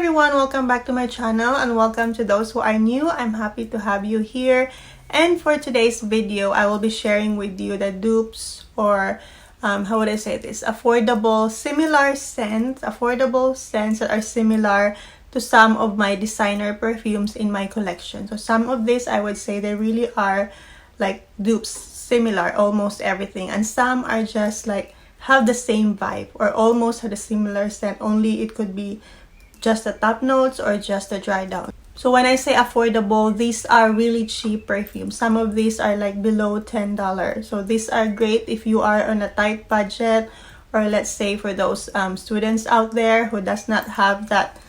everyone, welcome back to my channel and welcome to those who are new. I'm happy to have you here. And for today's video, I will be sharing with you the dupes or how would I say this? Affordable scents that are similar to some of my designer perfumes in my collection. So some of these I would say they really are like dupes, similar, almost everything. And some are just like have the same vibe or almost have a similar scent, only it could be just the top notes or just the dry down. So when I say affordable, these are really cheap perfumes. Some of these are like below $10. So these are great if you are on a tight budget, or let's say for those students out there who does not have that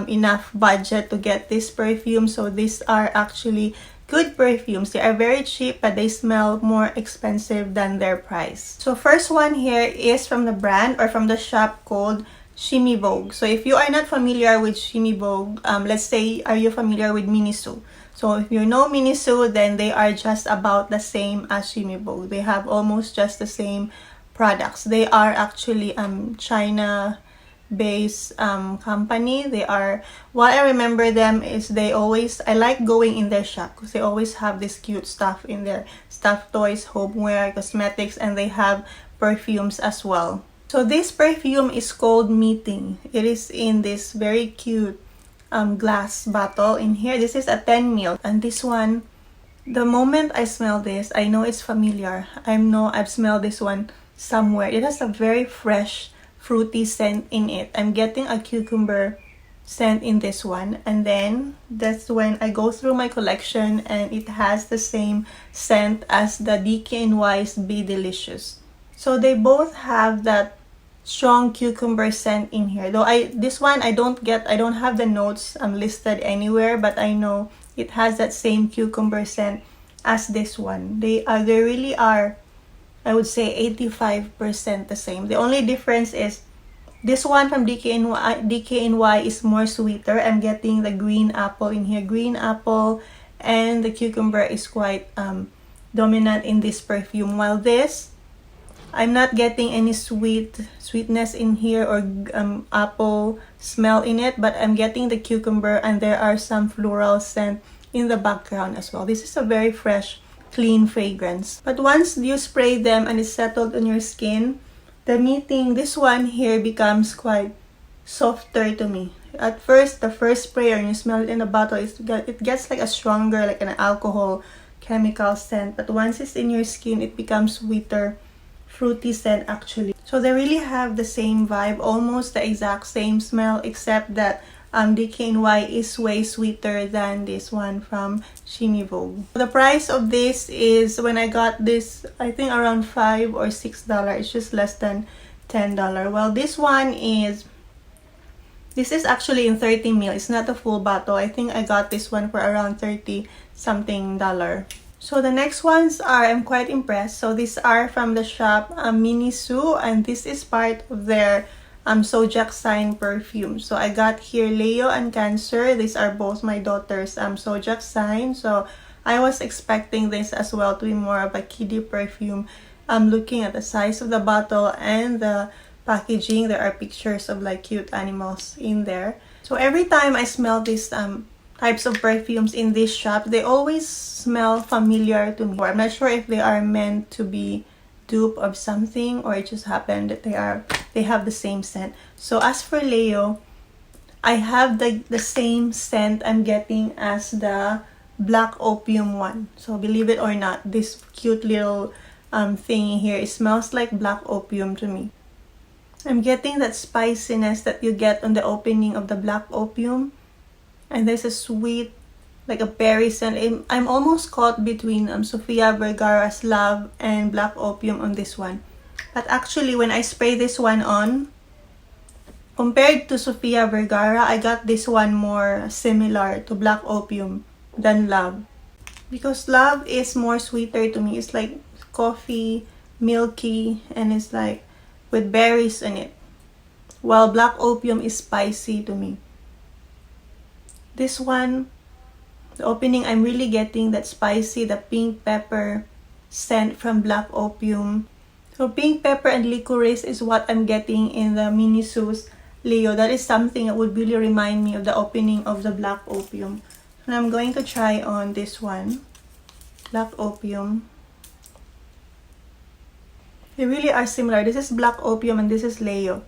enough budget to get this perfume. So these are actually good perfumes. They are very cheap, but they smell more expensive than their price. So first one here is from the brand or from the shop called Ximivogue. So if you are not familiar with Ximivogue, let's say, are you familiar with Miniso? So if you know Miniso, then they are just about the same as Ximivogue. They have almost just the same products. They are actually China based company. They are, what I remember them is they always, I like going in their shop because they always have this cute stuff in there, stuffed toys, homeware, cosmetics, and they have perfumes as well. So this perfume is called Meeting. It is in this very cute glass bottle in here. This is a 10 ml, and this one, the moment I smell this, I know it's familiar. I know I've smelled this one somewhere. It has a very fresh fruity scent in it. I'm getting a cucumber scent in this one, and then that's when I go through my collection and it has the same scent as the DKNY's Be Delicious. So they both have that strong cucumber scent in here. Though this one I don't have the notes listed anywhere, but I know it has that same cucumber scent as this one. They really are, I would say 85% the same. The only difference is this one from DKNY is more sweeter. I'm getting the green apple in here. Green apple and the cucumber is quite dominant in this perfume. While this, I'm not getting any sweetness in here or apple smell in it, but I'm getting the cucumber, and there are some floral scent in the background as well. This is a very fresh, clean fragrance. But once you spray them and it's settled on your skin, the Meeting, this one here becomes quite softer to me. At first, the first spray and you smell it in the bottle, it gets like a stronger, like an alcohol chemical scent. But once it's in your skin, it becomes sweeter, fruity scent actually. So they really have the same vibe, almost the exact same smell, except that DKNY is way sweeter than this one from Ximivogue. The price of this is, when I got this, I think around $5 or $6. It's just less than $10. Well, this is actually in 30 ml. It's not a full bottle. I think I got this one for around 30 something dollar. So the next ones are, I'm quite impressed. So these are from the shop Miniso, and this is part of their zodiac sign perfume. So I got here Leo and Cancer. These are both my daughter's zodiac sign. So I was expecting this as well to be more of a kiddie perfume. I'm looking at the size of the bottle and the packaging. There are pictures of like cute animals in there. So every time I smell these types of perfumes in this shop, they always smell familiar to me. I'm not sure if they are meant to be dupe of something, or it just happened that they have the same scent. So as for Leo, I have the same scent I'm getting as the Black Opium one. So believe it or not, this cute little thingy here, it smells like Black Opium to me. I'm getting that spiciness that you get on the opening of the Black Opium, and there's a sweet, like a berry scent. I'm almost caught between Sofia Vergara's Love and Black Opium on this one. But actually, when I spray this one on, compared to Sofia Vergara, I got this one more similar to Black Opium than Love. Because Love is more sweeter to me. It's like coffee, milky, and it's like with berries in it. While Black Opium is spicy to me. This one, the opening, I'm really getting that spicy, the pink pepper scent from Black Opium. So pink pepper and licorice is what I'm getting in the Miniso's Leo, that is something that would really remind me of the opening of the Black Opium. And I'm going to try on this one, Black Opium. They really are similar. This is Black Opium and this is Leo.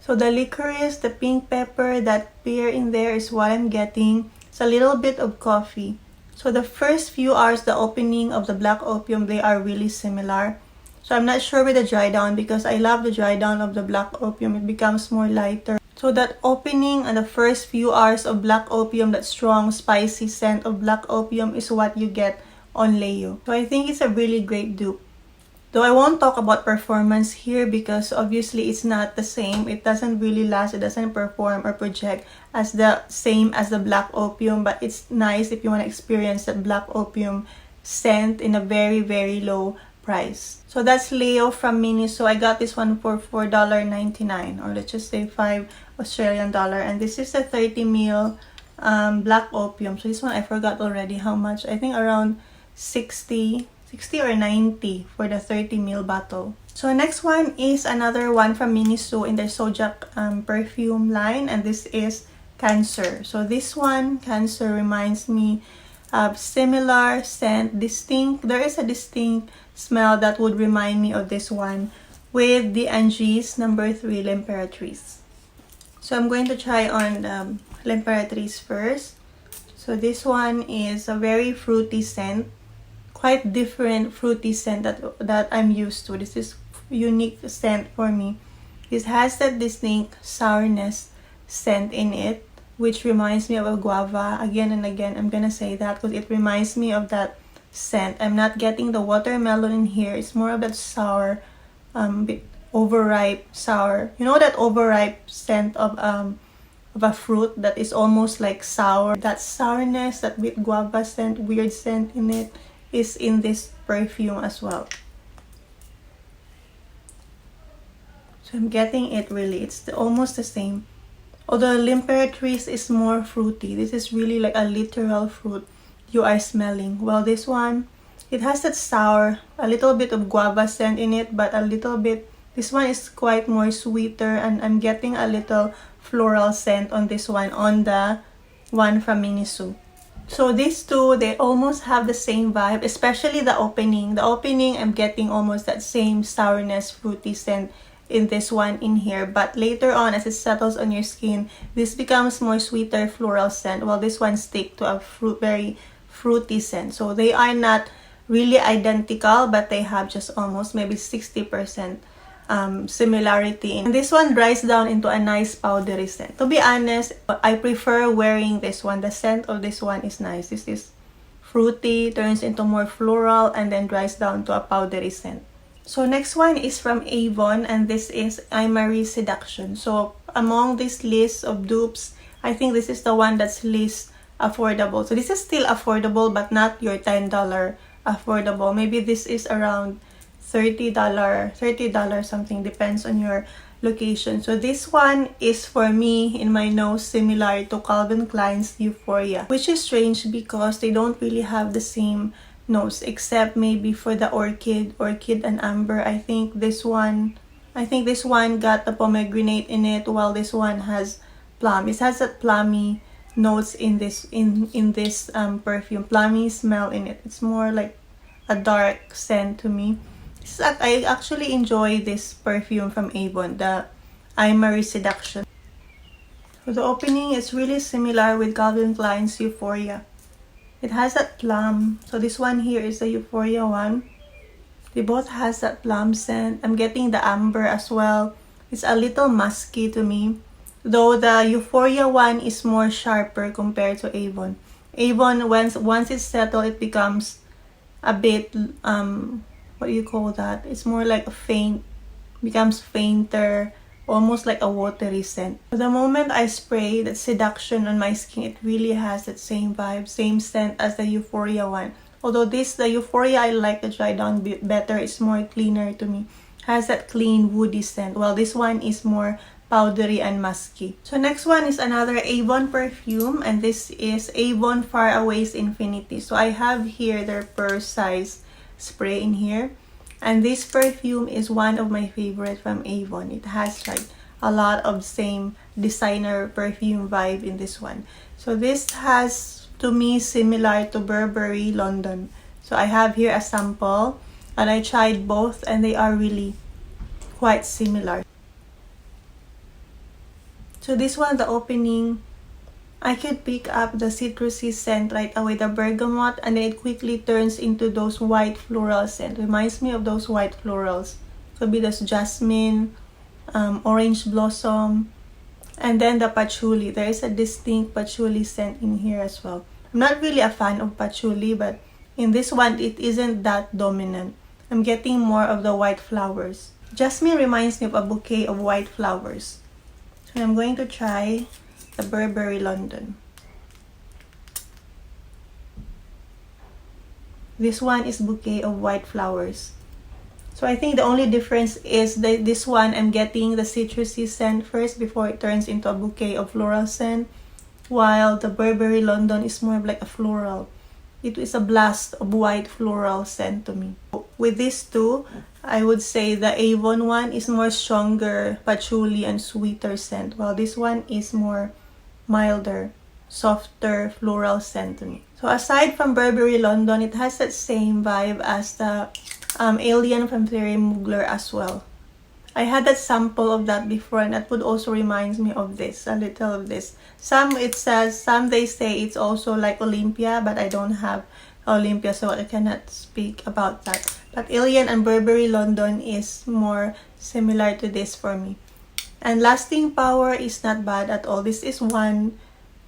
So the licorice, the pink pepper, that pear in there is what I'm getting. It's a little bit of coffee. So the first few hours, the opening of the Black Opium, they are really similar. So I'm not sure with the dry down because I love the dry down of the Black Opium. It becomes more lighter. So that opening and the first few hours of Black Opium, that strong spicy scent of Black Opium is what you get on Leo. So I think it's a really great dupe. Though I won't talk about performance here because obviously it's not the same. It doesn't really last. It doesn't perform or project as the same as the Black Opium. But it's nice if you want to experience that Black Opium scent in a very, very low price. So that's Leo from Miniso. I got this one for $4.99 or let's just say $5 Australian dollar. And this is a 30 ml Black Opium. So this one I forgot already how much. I think around 60 or 90 for the 30 ml bottle. So next one is another one from Miniso in their zodiac perfume line, and this is Cancer. So this one, Cancer, reminds me of similar scent, distinct. There is a distinct smell that would remind me of this one with the Angie's number 3 L'Imperatrice. So I'm going to try on L'Imperatrice first. So this one is a very fruity scent. Quite different fruity scent that I'm used to. This is unique scent for me. This has that distinct sourness scent in it, which reminds me of a guava. Again and again, I'm gonna say that because it reminds me of that scent. I'm not getting the watermelon in here. It's more of that sour, bit overripe sour. You know that overripe scent of a fruit that is almost like sour. That sourness, that bit guava scent, weird scent in it, is in this perfume as well. So I'm getting it really. It's almost the same. Although L'Imperatrice is more fruity. This is really like a literal fruit you are smelling. Well, this one, it has that sour, a little bit of guava scent in it, but a little bit, this one is quite more sweeter, and I'm getting a little floral scent on this one, on the one from Miniso. So these two, they almost have the same vibe, especially the opening. The opening, I'm getting almost that same sourness, fruity scent in this one in here. But later on, as it settles on your skin, this becomes more sweeter floral scent, while this one stick to a very fruity scent. So they are not really identical, but they have just almost maybe 60% similarity. And this one dries down into a nice powdery scent. To be honest, I prefer wearing this one. The scent of this one is nice. This is fruity, turns into more floral, and then dries down to a powdery scent. So next one is from Avon, and this is Imari Seduction. So among this list of dupes, I think this is the one that's least affordable. So this is still affordable, but not your $10 affordable. Maybe this is around $30 something, depends on your location. So this one is for me in my nose similar to Calvin Klein's Euphoria, which is strange because they don't really have the same nose, except maybe for the orchid and amber. I think this one got the pomegranate in it, while this one has plum. It has that plummy notes in this perfume, plummy smell in it. It's more like a dark scent to me. I actually enjoy this perfume from Avon, the Imari Seduction. So the opening is really similar with Calvin Klein's Euphoria. It has that plum. So this one here is the Euphoria one. They both has that plum scent. I'm getting the amber as well. It's a little musky to me, though the Euphoria one is more sharper compared to Avon. Avon, once it's settled, it becomes a bit what do you call that? It's more like a faint, becomes fainter, almost like a watery scent. The moment I spray that Seduction on my skin, it really has that same vibe, same scent as the Euphoria one. Although the Euphoria, I like the dry down better. It's more cleaner to me. Has that clean woody scent, while this one is more powdery and musky. So next one is another Avon perfume, and this is Avon Far Away's Infinity. So I have here their purse size spray in here, and this perfume is one of my favorite from Avon. It has like a lot of same designer perfume vibe in this one. So this has, to me, similar to Burberry London. So I have here a sample, and I tried both, and they are really quite similar. So this one, the opening, I could pick up the citrusy scent right away, the bergamot, and then it quickly turns into those white floral scent. Reminds me of those white florals. Could be this jasmine, orange blossom, and then the patchouli. There is a distinct patchouli scent in here as well. I'm not really a fan of patchouli, but in this one, it isn't that dominant. I'm getting more of the white flowers. Jasmine reminds me of a bouquet of white flowers. So I'm going to try the Burberry London. This one is bouquet of white flowers. So I think the only difference is that this one, I'm getting the citrusy scent first before it turns into a bouquet of floral scent, while the Burberry London is more of like a floral. It is a blast of white floral scent to me. With these two, I would say the Avon one is more stronger patchouli and sweeter scent, while this one is more milder, softer floral scent to me. So aside from Burberry London, it has that same vibe as the Alien from Thierry Mugler as well. I had that sample of that before, and that would also reminds me of this, a little of this. Some they say it's also like Olympia, but I don't have Olympia, so I cannot speak about that. But Alien and Burberry London is more similar to this for me. And lasting power is not bad at all. This is one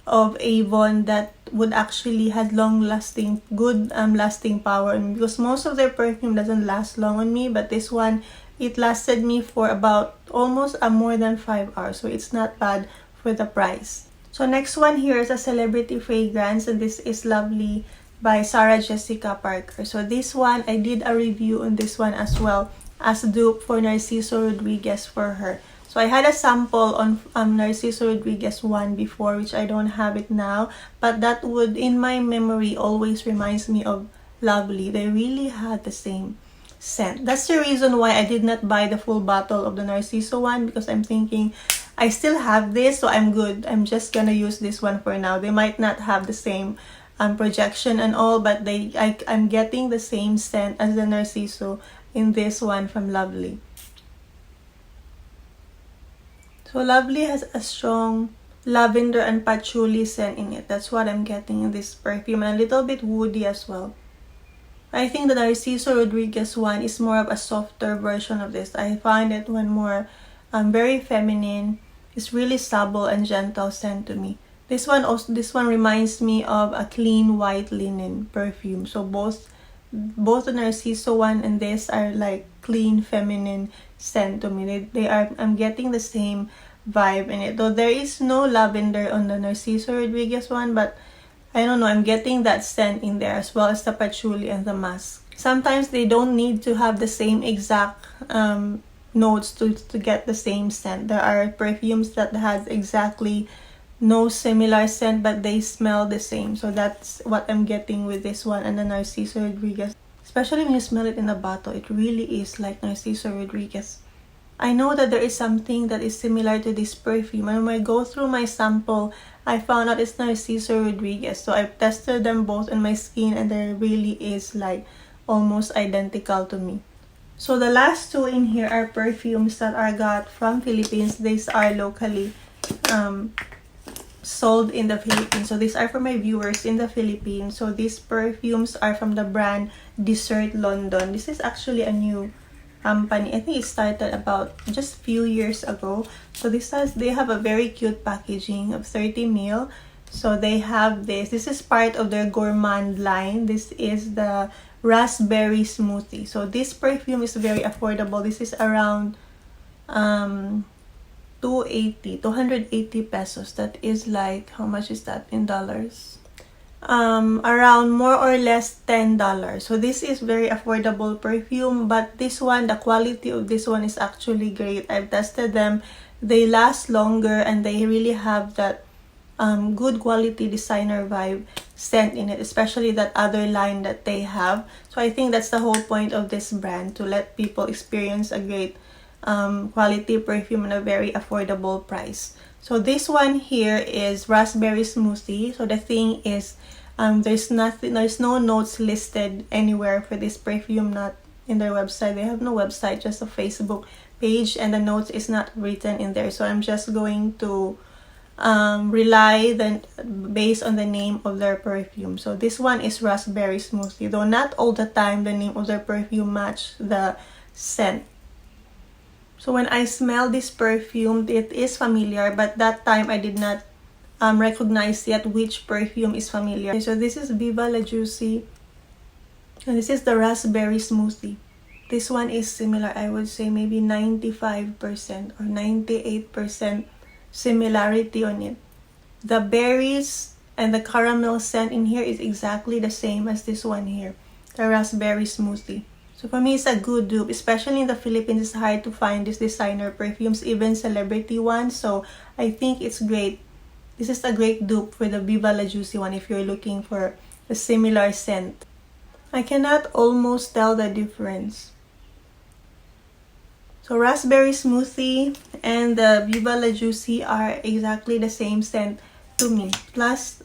of Avon that would actually had long-lasting, good lasting power, because most of their perfume doesn't last long on me, but this one, it lasted me for about almost more than 5 hours, so it's not bad for the price. So next one here is a celebrity fragrance, and this is Lovely by Sarah Jessica Parker. So this one, I did a review on this one as well as dupe for Narciso Rodriguez for her. So I had a sample on Narciso Rodriguez one before, which I don't have it now, but that would, in my memory, always reminds me of Lovely. They really had the same scent. That's the reason why I did not buy the full bottle of the Narciso one, because I'm thinking I still have this, so I'm good. I'm just gonna use this one for now. They might not have the same projection and all, but I'm getting the same scent as the Narciso in this one from Lovely. So Lovely has a strong lavender and patchouli scent in it. That's what I'm getting in this perfume, and a little bit woody as well. I think the Narciso Rodriguez one is more of a softer version of this. I find it one more very feminine. It's really supple and gentle scent to me. This one reminds me of a clean white linen perfume. So both the Narciso one and this are like clean feminine scent to me. I'm getting the same vibe in it. Though there is no lavender on the Narciso Rodriguez one, but I don't know, I'm getting that scent in there as well as the patchouli and the musk. Sometimes they don't need to have the same exact notes to get the same scent. There are perfumes that has exactly no similar scent, but they smell the same. So that's what I'm getting with this one and the Narciso Rodriguez. Especially when you smell it in the bottle, it really is like Narciso Rodriguez. I know that there is something that is similar to this perfume, and when I go through my sample, I found out it's Narciso Rodriguez. So I've tested them both on my skin, and there really is like almost identical to me. So the last two in here are perfumes that I got from Philippines. These are locally sold in the Philippines. So these are for my viewers in the Philippines. So these perfumes are from the brand Dessert London. This is actually a new company. I think it started about just a few years ago. So they have a very cute packaging of 30 ml. So they have this is part of their Gourmand line. This is the raspberry smoothie. So this perfume is very affordable. This is around 280 pesos. That is like, how much is that in dollars? Around more or less $10. So this is very affordable perfume, but this one, the quality of this one is actually great. I've tested them. They last longer, and they really have that good quality designer vibe scent in it, especially that other line that they have. So I think that's the whole point of this brand, to let people experience a great quality perfume at a very affordable price. So this one here is raspberry smoothie. So the thing is, there's no notes listed anywhere for this perfume, not in their website. They have no website, just a Facebook page, and the notes is not written in there. So I'm just going to rely based on the name of their perfume. So this one is raspberry smoothie, though not all the time the name of their perfume match the scent. So when I smell this perfume, it is familiar, but that time I did not recognize yet which perfume is familiar. Okay, so this is Viva La Juicy, and this is the raspberry smoothie. This one is similar, I would say maybe 95% or 98% similarity on it. The berries and the caramel scent in here is exactly the same as this one here, the raspberry smoothie. So for me, it's a good dupe, especially in the Philippines. It's hard to find these designer perfumes, even celebrity ones. So I think it's great. This is a great dupe for the Viva La Juicy one if you're looking for a similar scent. I cannot almost tell the difference. So raspberry smoothie and the Viva La Juicy are exactly the same scent to me. Plus,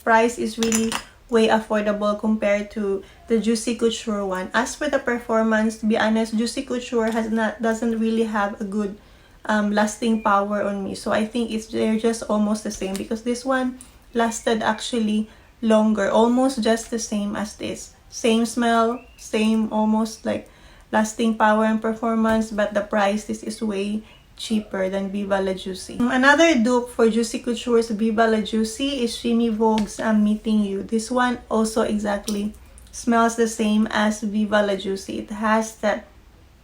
price is really way affordable compared to the Juicy Couture one. As for the performance, to be honest, Juicy Couture doesn't really have a good lasting power on me. So I think they're just almost the same, because this one lasted actually longer, almost just the same as this. Same smell, same almost like lasting power and performance, but the price this is way cheaper than Viva La Juicy. Another dupe for Juicy Couture's Viva La Juicy is Ximivogue's Meeting You. This one also exactly smells the same as Viva La Juicy. It has that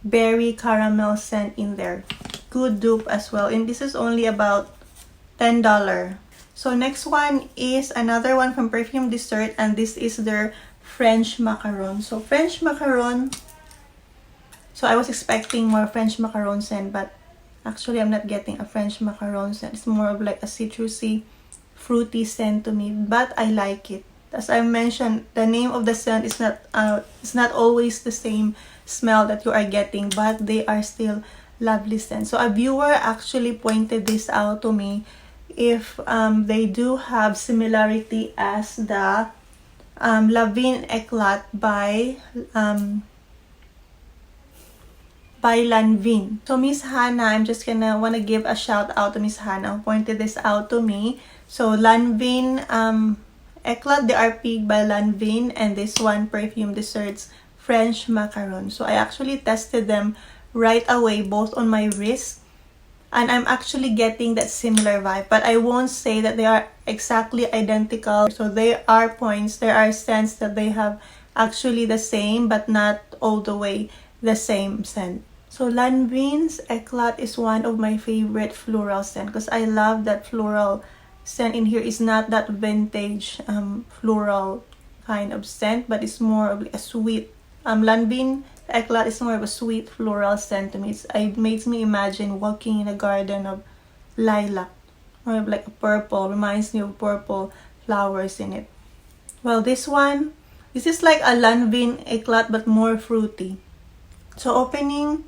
berry caramel scent in there. Good dupe as well, and this is only about $10. So next one is another one from Perfume Dessert, and this is their French Macaroon. So French Macaroon, so I was expecting more French Macaroon scent, but actually I'm not getting a French Macaroon scent. It's more of like a citrusy, fruity scent to me, but I like it. As I mentioned, the name of the scent is not always the same smell that you are getting, but they are still lovely scents. So a viewer actually pointed this out to me, if they do have similarity as the La Vigne Eclat by Lanvin. So Miss Hannah, I'm just wanna give a shout out to Miss Hannah who pointed this out to me. So Lanvin Eclat d'Arpig by Lanvin, and this one Perfume Desserts French Macaron. So I actually tested them right away, both on my wrist, and I'm actually getting that similar vibe, but I won't say that they are exactly identical. So there are points, there are scents that they have actually the same, but not all the way the same scent. So Lanvin's Eclat is one of my favorite floral scent, because I love that floral scent in here. Is not that vintage floral kind of scent, but it's more of a sweet Lanvin Eclat is more of a sweet floral scent to me. It makes me imagine walking in a garden of lilac, or of like a purple, reminds me of purple flowers in it. Well, this is like a Lanvin Eclat but more fruity. So opening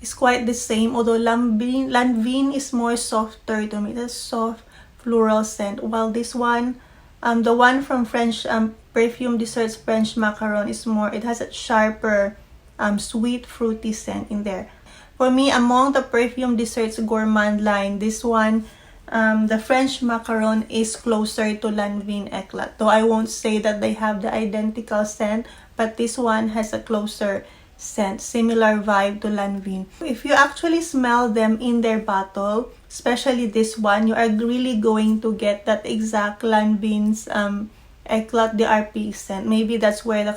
is quite the same, although Lanvin is more softer to me. That's soft floral scent, while this one, the one from French Perfume Desserts French Macaron, is more, it has a sharper sweet fruity scent in there. For me, among the Perfume Desserts Gourmand line, this one, the French Macaron is closer to Lanvin Eclat, though I won't say that they have the identical scent, but this one has a closer scent, similar vibe to Lanvin. If you actually smell them in their bottle, especially this one, you are really going to get that exact Lanvin's Eclat d'Arpig scent. Maybe that's where the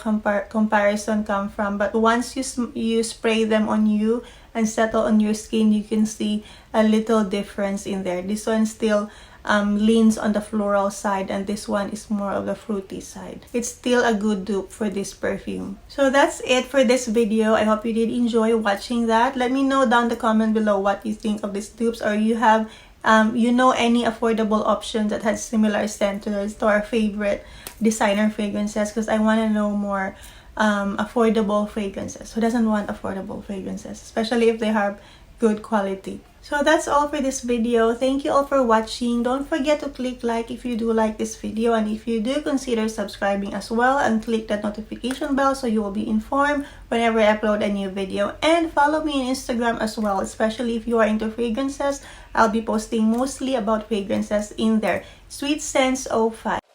comparison come from, but once you spray them on you and settle on your skin, you can see a little difference in there. This one still leans on the floral side, and this one is more of the fruity side. It's still a good dupe for this perfume. So that's it for this video. I hope you did enjoy watching that. Let me know down the comment below what you think of these dupes, or you have any affordable options that has similar scent to our favorite designer fragrances, because I want to know more affordable fragrances. Who doesn't want affordable fragrances, especially if they have good quality. So that's all for this video. Thank you all for watching. Don't forget to click like if you do like this video, and if you do, consider subscribing as well and click that notification bell so you will be informed whenever I upload a new video. And follow me on Instagram as well, especially if you are into fragrances. I'll be posting mostly about fragrances in there. Sweet Sense 05.